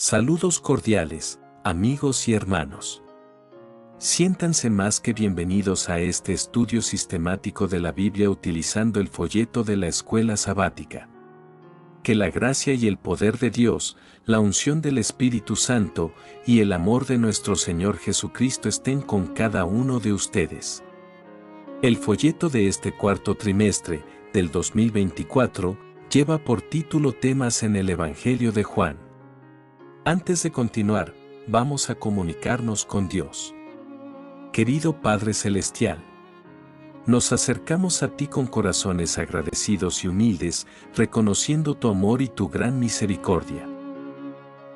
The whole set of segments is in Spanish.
Saludos cordiales, amigos y hermanos. Siéntanse más que bienvenidos a este estudio sistemático de la Biblia utilizando el folleto de la Escuela Sabática. Que la gracia y el poder de Dios, la unción del Espíritu Santo y el amor de nuestro Señor Jesucristo estén con cada uno de ustedes. El folleto de este cuarto trimestre del 2024 lleva por título Temas en el Evangelio de Juan. Antes de continuar, vamos a comunicarnos con Dios. Querido Padre Celestial, nos acercamos a ti con corazones agradecidos y humildes, reconociendo tu amor y tu gran misericordia.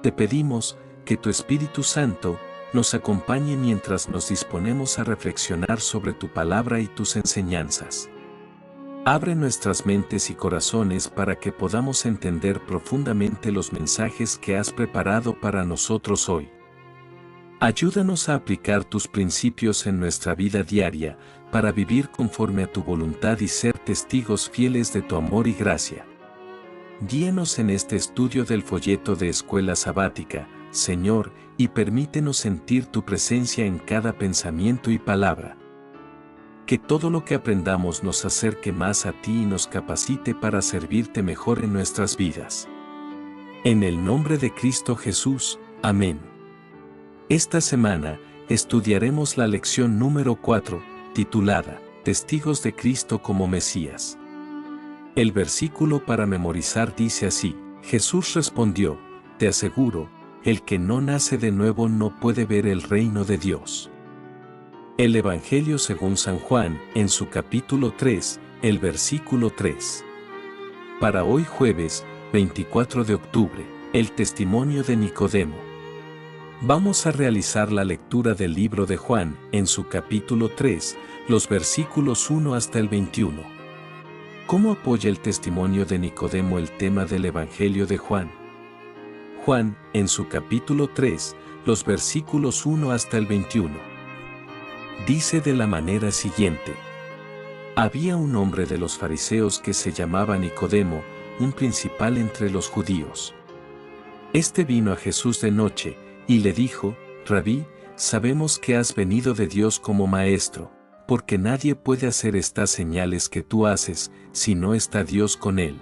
Te pedimos que tu Espíritu Santo nos acompañe mientras nos disponemos a reflexionar sobre tu palabra y tus enseñanzas. Abre nuestras mentes y corazones para que podamos entender profundamente los mensajes que has preparado para nosotros hoy. Ayúdanos a aplicar tus principios en nuestra vida diaria, para vivir conforme a tu voluntad y ser testigos fieles de tu amor y gracia. Guíanos en este estudio del folleto de Escuela Sabática, Señor, y permítenos sentir tu presencia en cada pensamiento y palabra. Que todo lo que aprendamos nos acerque más a ti y nos capacite para servirte mejor en nuestras vidas. En el nombre de Cristo Jesús, amén. Esta semana, estudiaremos la lección número 4, titulada, Testigos de Cristo como Mesías. El versículo para memorizar dice así: Jesús respondió, te aseguro, el que no nace de nuevo no puede ver el reino de Dios. El Evangelio según San Juan, en su capítulo 3, el versículo 3. Para hoy jueves, 24 de octubre, el testimonio de Nicodemo. Vamos a realizar la lectura del libro de Juan, en su capítulo 3, los versículos 1 hasta el 21. ¿Cómo apoya el testimonio de Nicodemo el tema del Evangelio de Juan? Juan, en su capítulo 3, los versículos 1 hasta el 21. Dice de la manera siguiente: Había un hombre de los fariseos que se llamaba Nicodemo, un principal entre los judíos. Este vino a Jesús de noche, y le dijo: Rabí, sabemos que has venido de Dios como maestro, porque nadie puede hacer estas señales que tú haces, si no está Dios con él.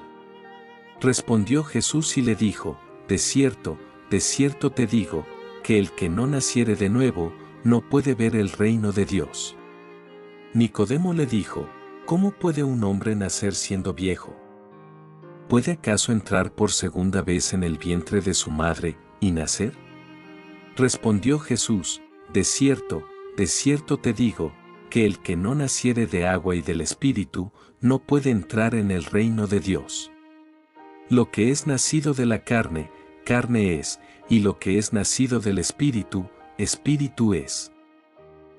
Respondió Jesús y le dijo: de cierto te digo, que el que no naciere de nuevo, no puede ver el reino de Dios. Nicodemo le dijo: ¿Cómo puede un hombre nacer siendo viejo? ¿Puede acaso entrar por segunda vez en el vientre de su madre y nacer? Respondió Jesús: de cierto te digo, que el que no naciere de agua y del Espíritu, no puede entrar en el reino de Dios. Lo que es nacido de la carne, carne es, y lo que es nacido del Espíritu, Espíritu es.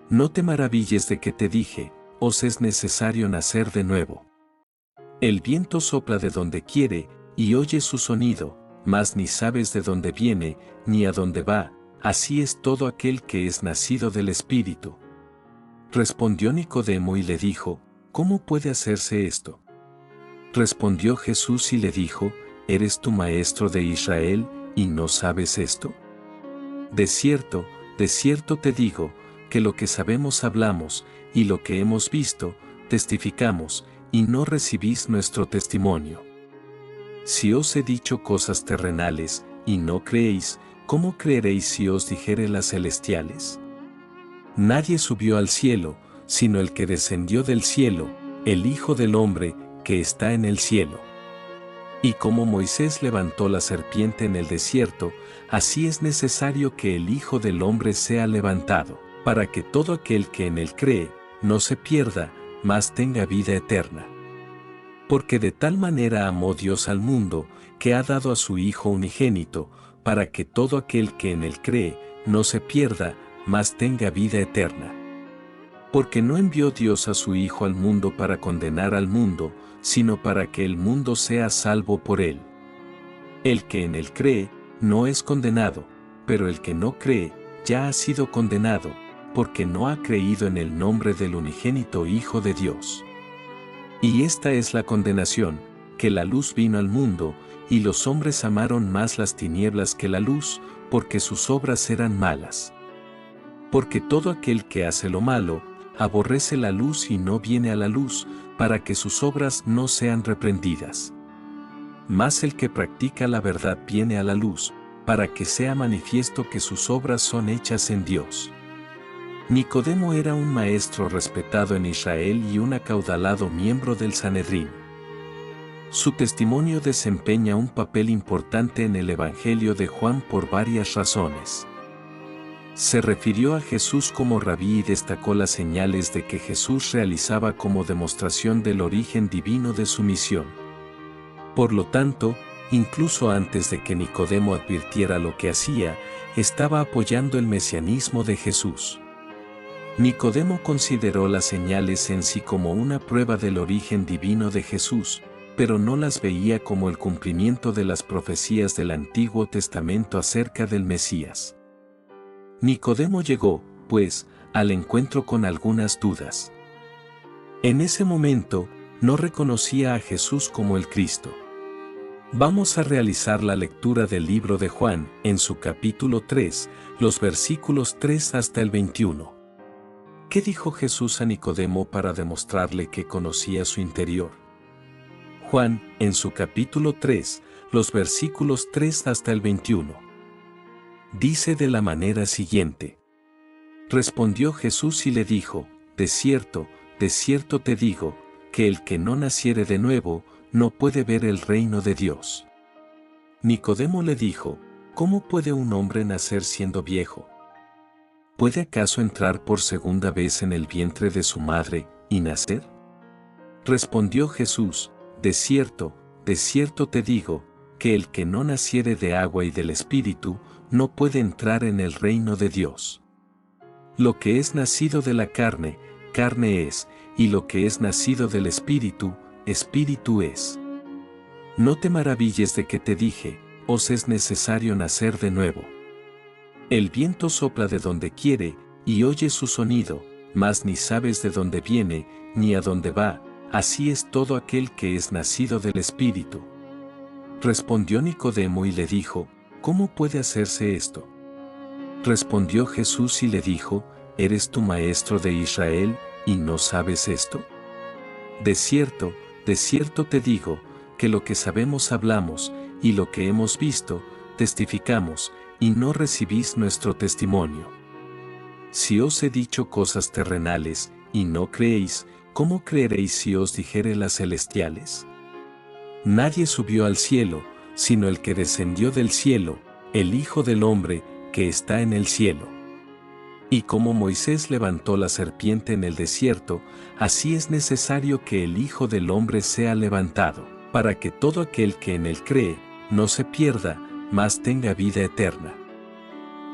No te maravilles de que te dije: os es necesario nacer de nuevo. El viento sopla de donde quiere, y oyes su sonido, mas ni sabes de dónde viene, ni a dónde va, así es todo aquel que es nacido del Espíritu. Respondió Nicodemo y le dijo: ¿cómo puede hacerse esto? Respondió Jesús y le dijo: ¿eres tú maestro de Israel, y no sabes esto? De cierto te digo, que lo que sabemos hablamos, y lo que hemos visto, testificamos, y no recibís nuestro testimonio. Si os he dicho cosas terrenales, y no creéis, ¿cómo creeréis si os dijere las celestiales? Nadie subió al cielo, sino el que descendió del cielo, el Hijo del Hombre, que está en el cielo. Y como Moisés levantó la serpiente en el desierto, así es necesario que el Hijo del Hombre sea levantado, para que todo aquel que en él cree, no se pierda, mas tenga vida eterna. Porque de tal manera amó Dios al mundo, que ha dado a su Hijo unigénito, para que todo aquel que en él cree, no se pierda, mas tenga vida eterna. Porque no envió Dios a su Hijo al mundo para condenar al mundo, sino para que el mundo sea salvo por él. El que en él cree, no es condenado, pero el que no cree, ya ha sido condenado, porque no ha creído en el nombre del unigénito Hijo de Dios. Y esta es la condenación, que la luz vino al mundo, y los hombres amaron más las tinieblas que la luz, porque sus obras eran malas. Porque todo aquel que hace lo malo, aborrece la luz y no viene a la luz, para que sus obras no sean reprendidas. Mas el que practica la verdad viene a la luz, para que sea manifiesto que sus obras son hechas en Dios. Nicodemo era un maestro respetado en Israel y un acaudalado miembro del Sanedrín. Su testimonio desempeña un papel importante en el Evangelio de Juan por varias razones. Se refirió a Jesús como rabí y destacó las señales de que Jesús realizaba como demostración del origen divino de su misión. Por lo tanto, incluso antes de que Nicodemo advirtiera lo que hacía, estaba apoyando el mesianismo de Jesús. Nicodemo consideró las señales en sí como una prueba del origen divino de Jesús, pero no las veía como el cumplimiento de las profecías del Antiguo Testamento acerca del Mesías. Nicodemo llegó, pues, al encuentro con algunas dudas. En ese momento, no reconocía a Jesús como el Cristo. Vamos a realizar la lectura del libro de Juan, en su capítulo 3, los versículos 3 hasta el 21. ¿Qué dijo Jesús a Nicodemo para demostrarle que conocía su interior? Juan, en su capítulo 3, los versículos 3 hasta el 21. Dice de la manera siguiente. Respondió Jesús y le dijo, de cierto te digo, que el que no naciere de nuevo, no puede ver el reino de Dios. Nicodemo le dijo, ¿cómo puede un hombre nacer siendo viejo? ¿Puede acaso entrar por segunda vez en el vientre de su madre, y nacer? Respondió Jesús, de cierto te digo, que el que no naciere de agua y del Espíritu, no puede entrar en el reino de Dios. Lo que es nacido de la carne, carne es, y lo que es nacido del Espíritu, Espíritu es. No te maravilles de que te dije, os es necesario nacer de nuevo. El viento sopla de donde quiere, y oyes su sonido, mas ni sabes de dónde viene, ni a dónde va, así es todo aquel que es nacido del Espíritu. Respondió Nicodemo y le dijo, ¿cómo puede hacerse esto? Respondió Jesús y le dijo, ¿eres tú maestro de Israel, y no sabes esto? De cierto te digo, que lo que sabemos hablamos, y lo que hemos visto, testificamos, y no recibís nuestro testimonio. Si os he dicho cosas terrenales, y no creéis, ¿cómo creeréis si os dijere las celestiales? Nadie subió al cielo, sino el que descendió del cielo, el Hijo del Hombre, que está en el cielo. Y como Moisés levantó la serpiente en el desierto, así es necesario que el Hijo del Hombre sea levantado, para que todo aquel que en él cree, no se pierda, mas tenga vida eterna.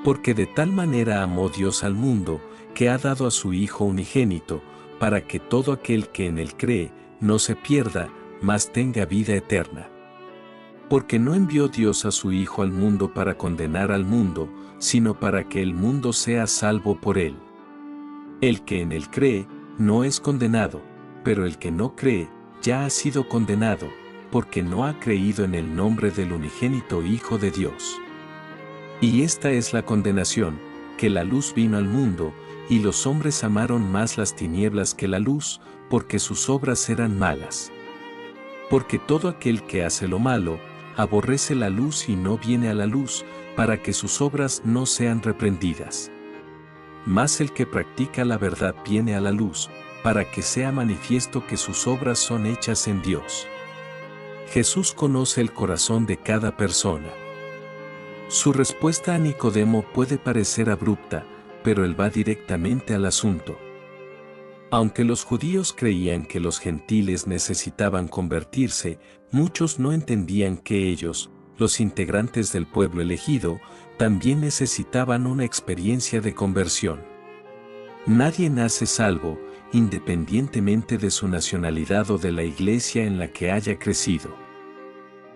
Porque de tal manera amó Dios al mundo, que ha dado a su Hijo unigénito, para que todo aquel que en él cree, no se pierda, mas tenga vida eterna. Porque no envió Dios a su Hijo al mundo para condenar al mundo, sino para que el mundo sea salvo por él. El que en él cree, no es condenado, pero el que no cree, ya ha sido condenado, porque no ha creído en el nombre del unigénito Hijo de Dios. Y esta es la condenación, que la luz vino al mundo, y los hombres amaron más las tinieblas que la luz, porque sus obras eran malas. Porque todo aquel que hace lo malo, aborrece la luz y no viene a la luz, para que sus obras no sean reprendidas. Mas el que practica la verdad viene a la luz, para que sea manifiesto que sus obras son hechas en Dios. Jesús conoce el corazón de cada persona. Su respuesta a Nicodemo puede parecer abrupta, pero él va directamente al asunto. Aunque los judíos creían que los gentiles necesitaban convertirse, muchos no entendían que ellos, los integrantes del pueblo elegido, también necesitaban una experiencia de conversión. Nadie nace salvo, independientemente de su nacionalidad o de la iglesia en la que haya crecido.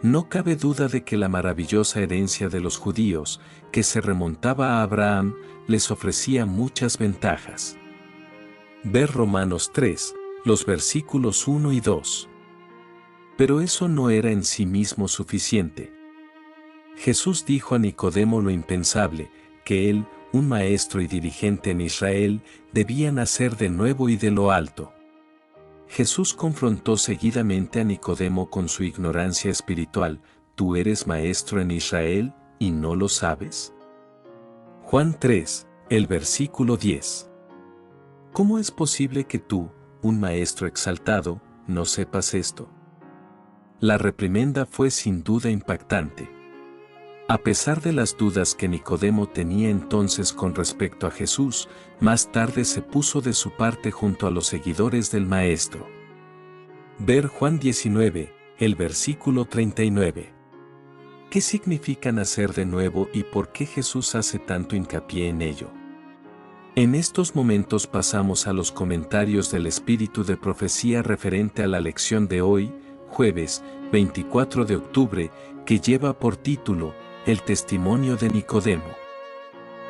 No cabe duda de que la maravillosa herencia de los judíos, que se remontaba a Abraham, les ofrecía muchas ventajas. Ver Romanos 3, los versículos 1 y 2. Pero eso no era en sí mismo suficiente. Jesús dijo a Nicodemo lo impensable, que él, un maestro y dirigente en Israel, debía nacer de nuevo y de lo alto. Jesús confrontó seguidamente a Nicodemo con su ignorancia espiritual: ¿tú eres maestro en Israel y no lo sabes? Juan 3, el versículo 10. ¿Cómo es posible que tú, un maestro exaltado, no sepas esto? La reprimenda fue sin duda impactante. A pesar de las dudas que Nicodemo tenía entonces con respecto a Jesús, más tarde se puso de su parte junto a los seguidores del Maestro. Ver Juan 19, el versículo 39. ¿Qué significa nacer de nuevo y por qué Jesús hace tanto hincapié en ello? En estos momentos pasamos a los comentarios del espíritu de profecía referente a la lección de hoy, jueves 24 de octubre, que lleva por título El testimonio de Nicodemo.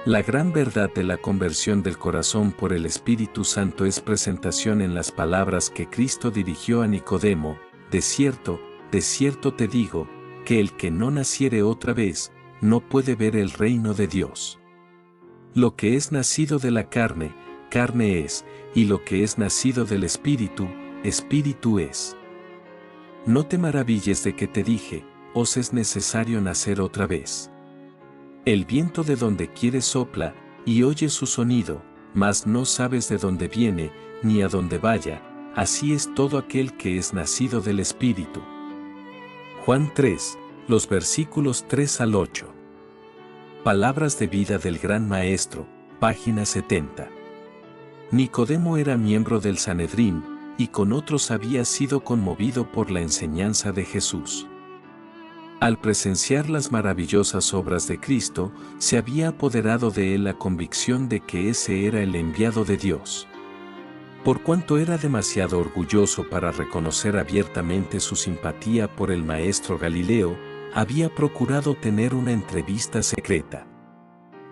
La gran verdad de la conversión del corazón por el Espíritu Santo es presentación en las palabras que Cristo dirigió a Nicodemo: de cierto te digo, que el que no naciere otra vez, no puede ver el reino de Dios. Lo que es nacido de la carne, carne es, y lo que es nacido del Espíritu, Espíritu es. No te maravilles de que te dije: os es necesario nacer otra vez. El viento de donde quiere sopla, y oyes su sonido, mas no sabes de dónde viene, ni a dónde vaya. Así es todo aquel que es nacido del Espíritu. Juan 3, los versículos 3 al 8. Palabras de vida del Gran Maestro, página 70. Nicodemo era miembro del Sanedrín, y con otros había sido conmovido por la enseñanza de Jesús. Al presenciar las maravillosas obras de Cristo, se había apoderado de él la convicción de que ese era el enviado de Dios. Por cuanto era demasiado orgulloso para reconocer abiertamente su simpatía por el maestro Galileo, había procurado tener una entrevista secreta.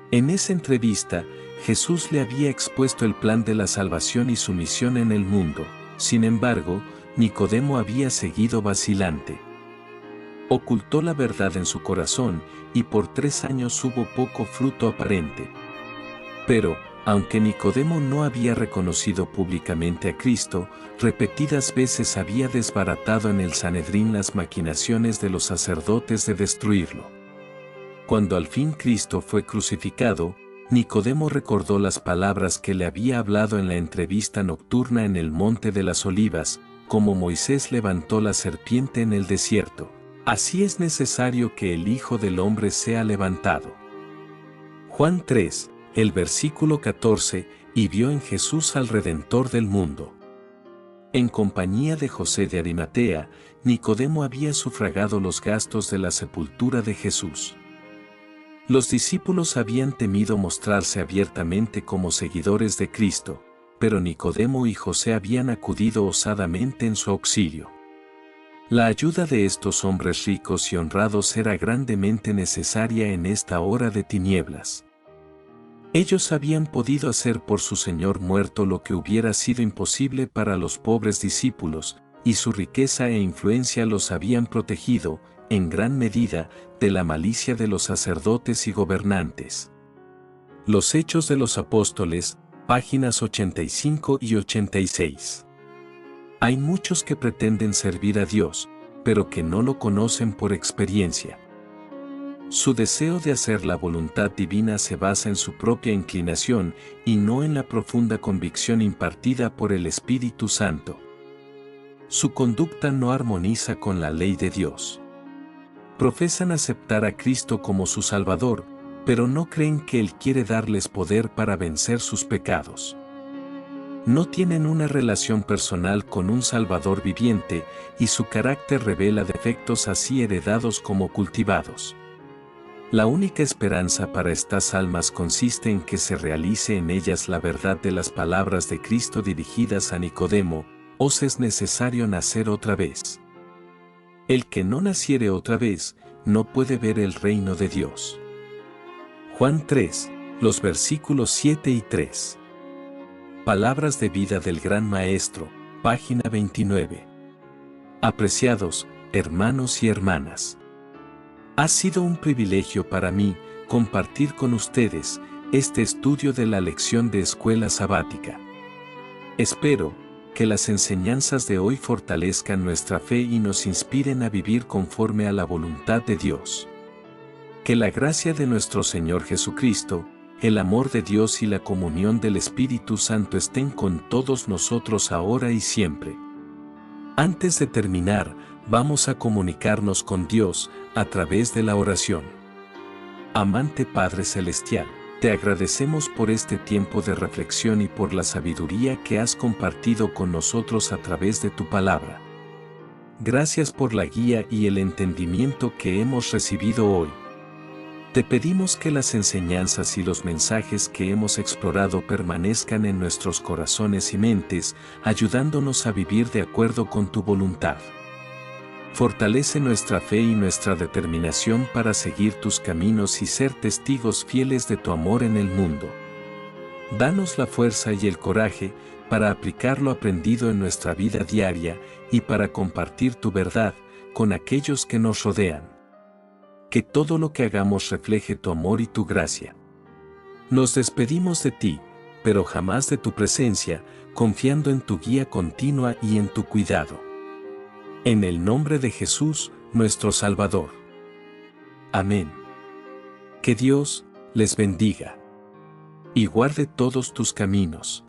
En esa entrevista, Jesús le había expuesto el plan de la salvación y su misión en el mundo. Sin embargo, Nicodemo había seguido vacilante. Ocultó la verdad en su corazón, y por 3 años hubo poco fruto aparente. Pero, aunque Nicodemo no había reconocido públicamente a Cristo, repetidas veces había desbaratado en el Sanedrín las maquinaciones de los sacerdotes de destruirlo. Cuando al fin Cristo fue crucificado, Nicodemo recordó las palabras que le había hablado en la entrevista nocturna en el Monte de las Olivas: como Moisés levantó la serpiente en el desierto, así es necesario que el Hijo del Hombre sea levantado. Juan 3, el versículo 14, y vio en Jesús al Redentor del mundo. En compañía de José de Arimatea, Nicodemo había sufragado los gastos de la sepultura de Jesús. Los discípulos habían temido mostrarse abiertamente como seguidores de Cristo, pero Nicodemo y José habían acudido osadamente en su auxilio. La ayuda de estos hombres ricos y honrados era grandemente necesaria en esta hora de tinieblas. Ellos habían podido hacer por su Señor muerto lo que hubiera sido imposible para los pobres discípulos, y su riqueza e influencia los habían protegido, en gran medida, de la malicia de los sacerdotes y gobernantes. Los Hechos de los Apóstoles, páginas 85 y 86. Hay muchos que pretenden servir a Dios, pero que no lo conocen por experiencia. Su deseo de hacer la voluntad divina se basa en su propia inclinación y no en la profunda convicción impartida por el Espíritu Santo. Su conducta no armoniza con la ley de Dios. Profesan aceptar a Cristo como su Salvador, pero no creen que Él quiere darles poder para vencer sus pecados. No tienen una relación personal con un Salvador viviente, y su carácter revela defectos así heredados como cultivados. La única esperanza para estas almas consiste en que se realice en ellas la verdad de las palabras de Cristo dirigidas a Nicodemo: os es necesario nacer otra vez. El que no naciere otra vez, no puede ver el reino de Dios. Juan 3, los versículos 7 y 3. Palabras de vida del Gran Maestro, página 29. Apreciados hermanos y hermanas, ha sido un privilegio para mí compartir con ustedes este estudio de la lección de escuela sabática. Espero que las enseñanzas de hoy fortalezcan nuestra fe y nos inspiren a vivir conforme a la voluntad de Dios. Que la gracia de nuestro Señor Jesucristo, el amor de Dios y la comunión del Espíritu Santo estén con todos nosotros ahora y siempre. Antes de terminar, vamos a comunicarnos con Dios a través de la oración. Amante Padre Celestial, te agradecemos por este tiempo de reflexión y por la sabiduría que has compartido con nosotros a través de tu palabra. Gracias por la guía y el entendimiento que hemos recibido hoy. Te pedimos que las enseñanzas y los mensajes que hemos explorado permanezcan en nuestros corazones y mentes, ayudándonos a vivir de acuerdo con tu voluntad. Fortalece nuestra fe y nuestra determinación para seguir tus caminos y ser testigos fieles de tu amor en el mundo. Danos la fuerza y el coraje para aplicar lo aprendido en nuestra vida diaria y para compartir tu verdad con aquellos que nos rodean. Que todo lo que hagamos refleje tu amor y tu gracia. Nos despedimos de ti, pero jamás de tu presencia, confiando en tu guía continua y en tu cuidado. En el nombre de Jesús, nuestro Salvador. Amén. Que Dios les bendiga y guarde todos tus caminos.